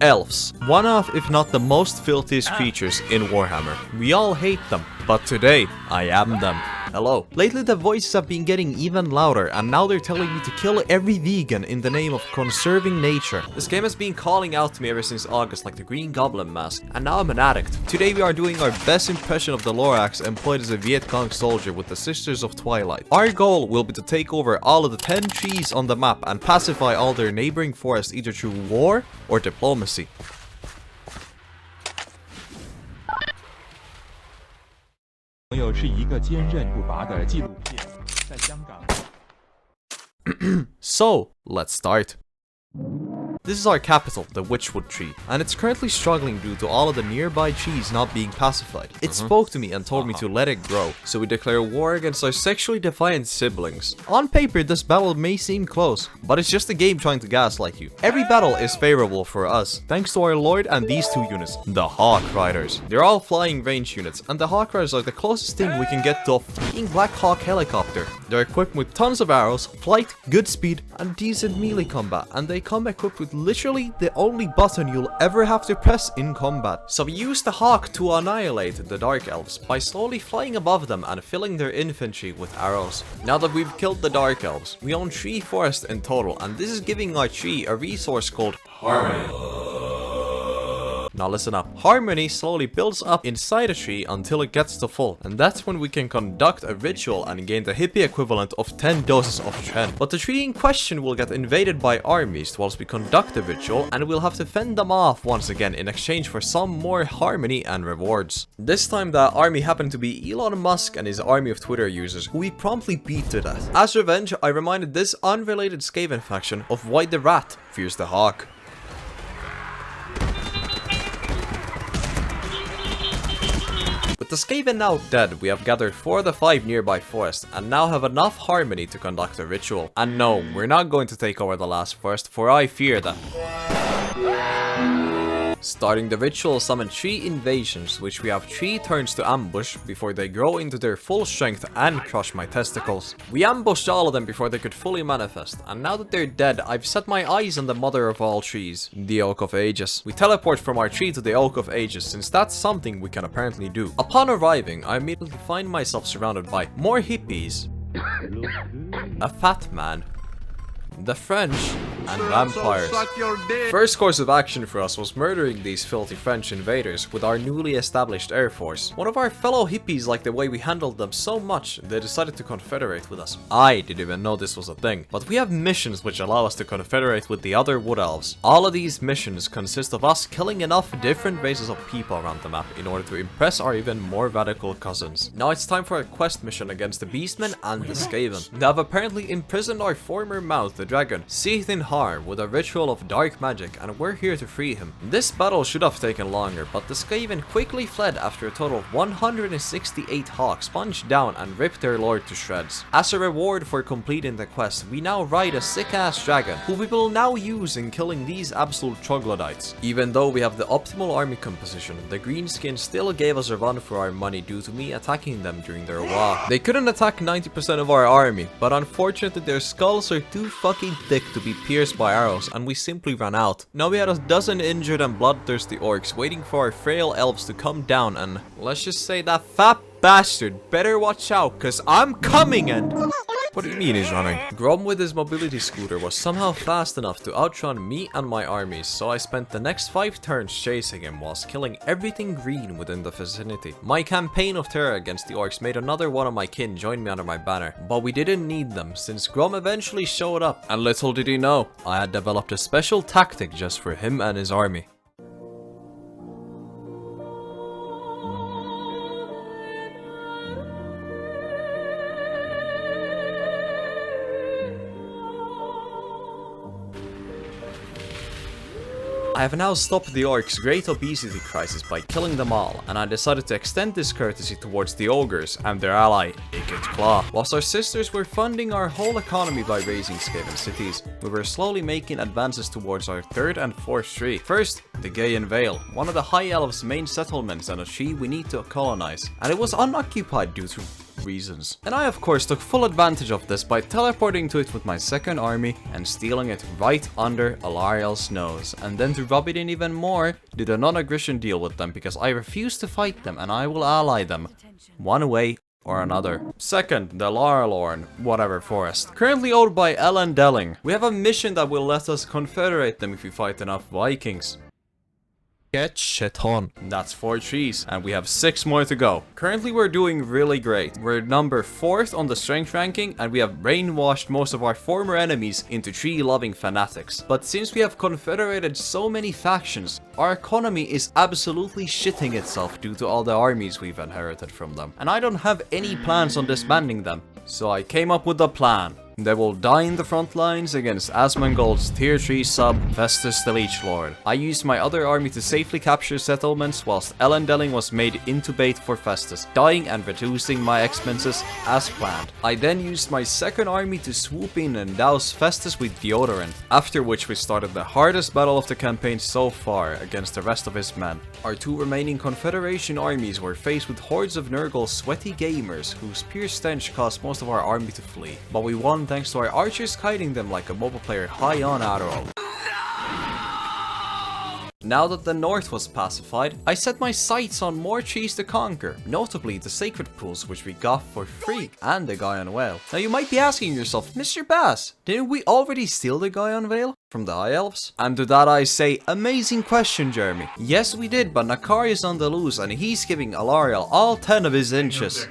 Elves. One of, if not the most filthiest creatures in Warhammer. We all hate them, but today, I am them. Hello. Lately the voices have been getting even louder, and now they're telling me to kill every vegan in the name of conserving nature. This game has been calling out to me ever since August like the Green Goblin mask, and now I'm an addict. Today we are doing our best impression of the Lorax employed as a Viet Cong soldier with the Sisters of Twilight. Our goal will be to take over all of the 10 trees on the map and pacify all their neighboring forests either through war or diplomacy. So, let's start. This is our capital, the Witchwood tree, and it's currently struggling due to all of the nearby trees not being pacified. It spoke to me and told me to let it grow, so we declare war against our sexually defiant siblings. On paper, this battle may seem close, but it's just a game trying to gaslight you. Every battle is favorable for us, thanks to our lord and these two units, the Hawk Riders. They're all flying range units, and the Hawk Riders are the closest thing we can get to a freaking Black Hawk helicopter. They're equipped with tons of arrows, flight, good speed, and decent melee combat, and they come equipped with literally the only button you'll ever have to press in combat. So we use the Hawk to annihilate the Dark Elves by slowly flying above them and filling their infantry with arrows. Now that we've killed the Dark Elves, we own 3 forests in total, and this is giving our tree a resource called Harmony. Now listen up. Harmony slowly builds up inside a tree until it gets to full, and that's when we can conduct a ritual and gain the hippie equivalent of 10 doses of Tren. But the tree in question will get invaded by armies whilst we conduct the ritual, and we'll have to fend them off once again in exchange for some more harmony and rewards. This time that army happened to be Elon Musk and his army of Twitter users, who we promptly beat to death. As revenge, I reminded this unrelated Skaven faction of why the rat fears the hawk. With the Skaven now dead, we have gathered 4 of the 5 nearby forests and now have enough harmony to conduct a ritual. And no, we're not going to take over the last forest, for I fear that. Starting the ritual, summon 3 invasions, which we have 3 turns to ambush before they grow into their full strength and crush my testicles. We ambushed all of them before they could fully manifest, and now that they're dead, I've set my eyes on the mother of all trees, the Oak of Ages. We teleport from our tree to the Oak of Ages, since that's something we can apparently do. Upon arriving, I immediately find myself surrounded by more hippies, a fat man, the French, and vampires. First course of action for us was murdering these filthy French invaders with our newly established air force. One of our fellow hippies liked the way we handled them so much, they decided to confederate with us. I didn't even know this was a thing, but we have missions which allow us to confederate with the other wood elves. All of these missions consist of us killing enough different races of people around the map in order to impress our even more radical cousins. Now it's time for a quest mission against the Beastmen and the Skaven. They have apparently imprisoned our former mouth, the dragon, Seethin Har, with a ritual of dark magic, and we're here to free him. This battle should have taken longer, but the Skaven quickly fled after a total of 168 hawks punched down and ripped their lord to shreds. As a reward for completing the quest, we now ride a sick-ass dragon, who we will now use in killing these absolute troglodytes. Even though we have the optimal army composition, the greenskins still gave us a run for our money due to me attacking them during their war. They couldn't attack 90% of our army, but unfortunately their skulls are too fucking thick to be pierced by arrows, and we simply ran out. Now we had a dozen injured and bloodthirsty orcs waiting for our frail elves to come down, and let's just say that fat bastard better watch out, cause I'm coming. And what do you mean he's running? Grom with his mobility scooter was somehow fast enough to outrun me and my armies, so I spent the next 5 turns chasing him whilst killing everything green within the vicinity. My campaign of terror against the orcs made another one of my kin join me under my banner, but we didn't need them since Grom eventually showed up, and little did he know, I had developed a special tactic just for him and his army. I have now stopped the orcs' great obesity crisis by killing them all, and I decided to extend this courtesy towards the ogres and their ally, Icked Claw. Whilst our sisters were funding our whole economy by raising Skaven cities, we were slowly making advances towards our 3rd and 4th tree. First, the Gaean Vale, one of the High Elves' main settlements and a tree we need to colonize, and it was unoccupied due to reasons. And I of course took full advantage of this by teleporting to it with my second army and stealing it right under Alariel's nose. And then to rub it in even more, did a non-aggression deal with them because I refuse to fight them and I will ally them one way or another. Second, the Larlorn, whatever forest. Currently owned by Ellen Delling. We have a mission that will let us confederate them if we fight enough Vikings. Get shit on. That's 4 trees, and we have 6 more to go. Currently we're doing really great. We're number 4th on the strength ranking, and we have brainwashed most of our former enemies into tree-loving fanatics. But since we have confederated so many factions, our economy is absolutely shitting itself due to all the armies we've inherited from them. And I don't have any plans on disbanding them, so I came up with a plan. They will die in the front lines against Asmongold's tier 3 sub, Festus the Leech Lord. I used my other army to safely capture settlements, whilst Elendilling was made into bait for Festus, dying and reducing my expenses as planned. I then used my second army to swoop in and douse Festus with deodorant, after which we started the hardest battle of the campaign so far against the rest of his men. Our 2 remaining Confederation armies were faced with hordes of Nurgle's sweaty gamers, whose pure stench caused most of our army to flee, but we won thanks to our archers kiting them like a mobile player high on Adderall. Now that the north was pacified, I set my sights on more trees to conquer, notably the sacred pools which we got for free, and the Gaian Whale. Now you might be asking yourself, Mr. Bass, didn't we already steal the Gaian Whale from the High Elves? And to that I say, amazing question, Jeremy. Yes, we did, but Nakari is on the loose and he's giving Alariel all 10 of his inches.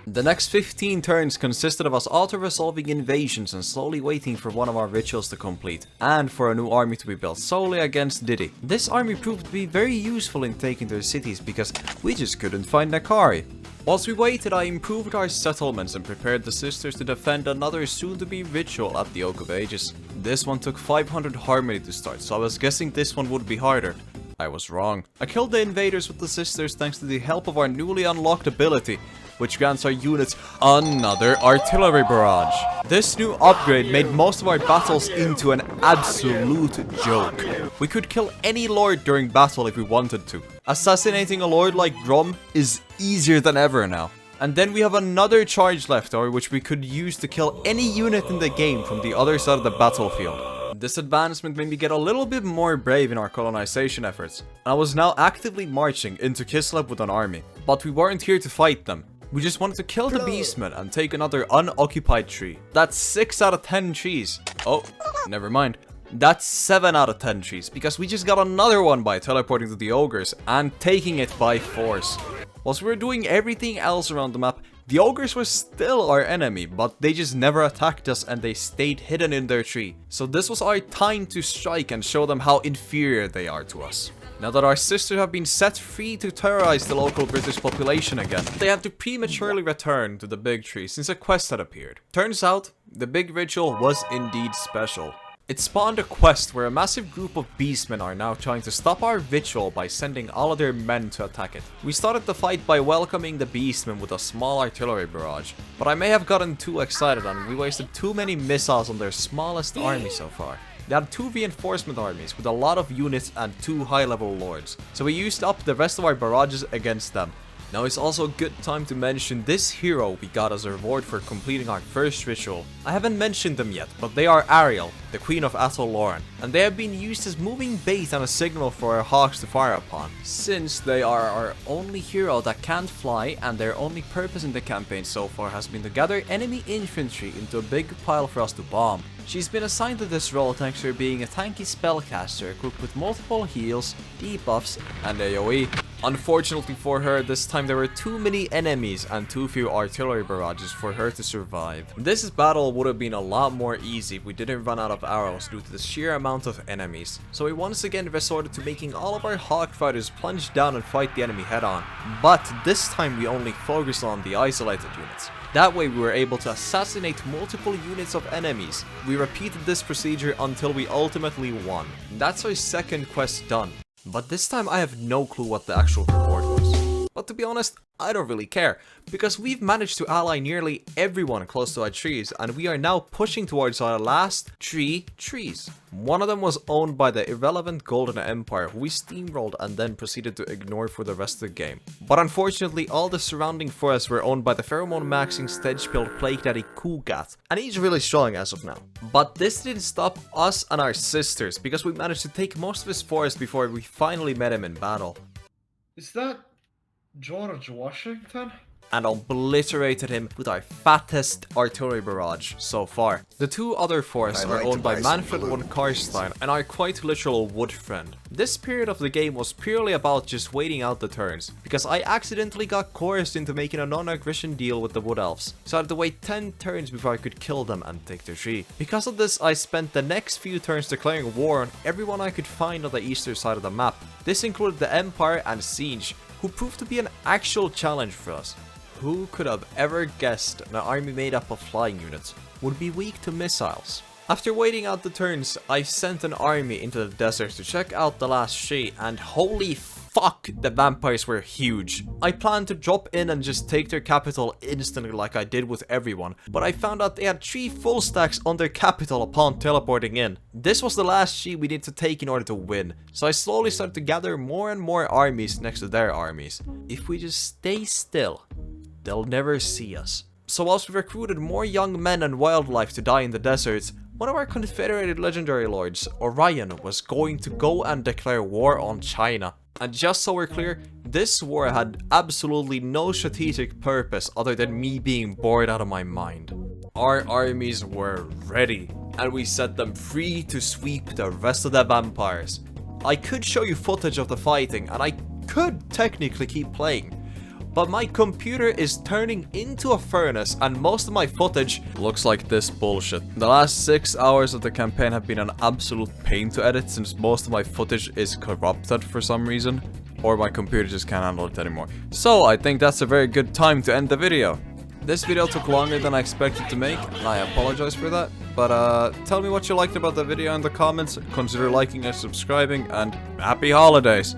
The next 15 turns consisted of us auto-resolving invasions and slowly waiting for one of our rituals to complete, and for a new army to be built solely against Didi. This army proved to be very useful in taking their cities because we just couldn't find Nakari. Whilst we waited, I improved our settlements and prepared the sisters to defend another soon-to-be ritual at the Oak of Ages. This one took 500 harmony to start, so I was guessing this one would be harder. I was wrong. I killed the invaders with the sisters thanks to the help of our newly unlocked ability, which grants our units another artillery barrage. This new upgrade made most of our battles into an absolute joke. We could kill any lord during battle if we wanted to. Assassinating a lord like Grom is easier than ever now. And then we have another charge left, or which we could use to kill any unit in the game from the other side of the battlefield. This advancement made me get a little bit more brave in our colonization efforts, and I was now actively marching into Kislev with an army. But we weren't here to fight them. We just wanted to kill the beastmen and take another unoccupied tree. That's 6 out of 10 trees. Oh, never mind. That's 7 out of 10 trees, because we just got another one by teleporting to the ogres and taking it by force. Whilst we were doing everything else around the map, the ogres were still our enemy, but they just never attacked us and they stayed hidden in their tree. So this was our time to strike and show them how inferior they are to us. Now that our sisters have been set free to terrorize the local British population again, they have to prematurely return to the big tree since a quest had appeared. Turns out, the big ritual was indeed special. It spawned a quest where a massive group of beastmen are now trying to stop our ritual by sending all of their men to attack it. We started the fight by welcoming the beastmen with a small artillery barrage, but I may have gotten too excited and we wasted too many missiles on their smallest army so far. They had 2 reinforcement armies with a lot of units and 2 high-level lords, so we used up the rest of our barrages against them. Now it's also a good time to mention this hero we got as a reward for completing our first ritual. I haven't mentioned them yet, but they are Ariel, the Queen of Athol Loren, and they have been used as moving bait and a signal for our hawks to fire upon, since they are our only hero that can't fly and their only purpose in the campaign so far has been to gather enemy infantry into a big pile for us to bomb. She's been assigned to this role thanks to her being a tanky spellcaster equipped with multiple heals, debuffs, and AoE. Unfortunately for her, this time there were too many enemies and too few artillery barrages for her to survive. This battle would have been a lot more easy if we didn't run out of arrows due to the sheer amount of enemies. So we once again resorted to making all of our hawk fighters plunge down and fight the enemy head on. But this time we only focused on the isolated units. That way we were able to assassinate multiple units of enemies. We repeated this procedure until we ultimately won. That's our second quest done. But this time I have no clue what the actual reward was. But to be honest, I don't really care, because we've managed to ally nearly everyone close to our trees, and we are now pushing towards our last 3 trees. One of them was owned by the irrelevant Golden Empire, who we steamrolled and then proceeded to ignore for the rest of the game. But unfortunately, all the surrounding forests were owned by the pheromone maxing stage-built Plague Daddy Kugat, and he's really strong as of now. But this didn't stop us and our sisters, because we managed to take most of his forest before we finally met him in battle. Is that George Washington? And obliterated him with our fattest artillery barrage so far. The 2 other forests are owned by Manfred von Karstein and our quite literal wood friend. This period of the game was purely about just waiting out the turns, because I accidentally got coerced into making a non-aggression deal with the wood elves, so I had to wait 10 turns before I could kill them and take their tree. Because of this, I spent the next few turns declaring war on everyone I could find on the eastern side of the map. This included the Empire and Siege, who proved to be an actual challenge for us. Who could have ever guessed an army made up of flying units would be weak to missiles? After waiting out the turns, I sent an army into the desert to check out the last tree, and holy fuck, the vampires were huge. I planned to drop in and just take their capital instantly like I did with everyone, but I found out they had 3 full stacks on their capital upon teleporting in. This was the last tree we needed to take in order to win, so I slowly started to gather more and more armies next to their armies. If we just stay still, they'll never see us. So whilst we recruited more young men and wildlife to die in the deserts, one of our confederated legendary lords, Orion, was going to go and declare war on China. And just so we're clear, this war had absolutely no strategic purpose other than me being bored out of my mind. Our armies were ready, and we set them free to sweep the rest of the vampires. I could show you footage of the fighting, and I could technically keep playing, but my computer is turning into a furnace and most of my footage looks like this bullshit. The last 6 hours of the campaign have been an absolute pain to edit since most of my footage is corrupted for some reason, or my computer just can't handle it anymore. So I think that's a very good time to end the video. This video took longer than I expected to make, and I apologize for that. But tell me what you liked about the video in the comments, consider liking and subscribing, and happy holidays!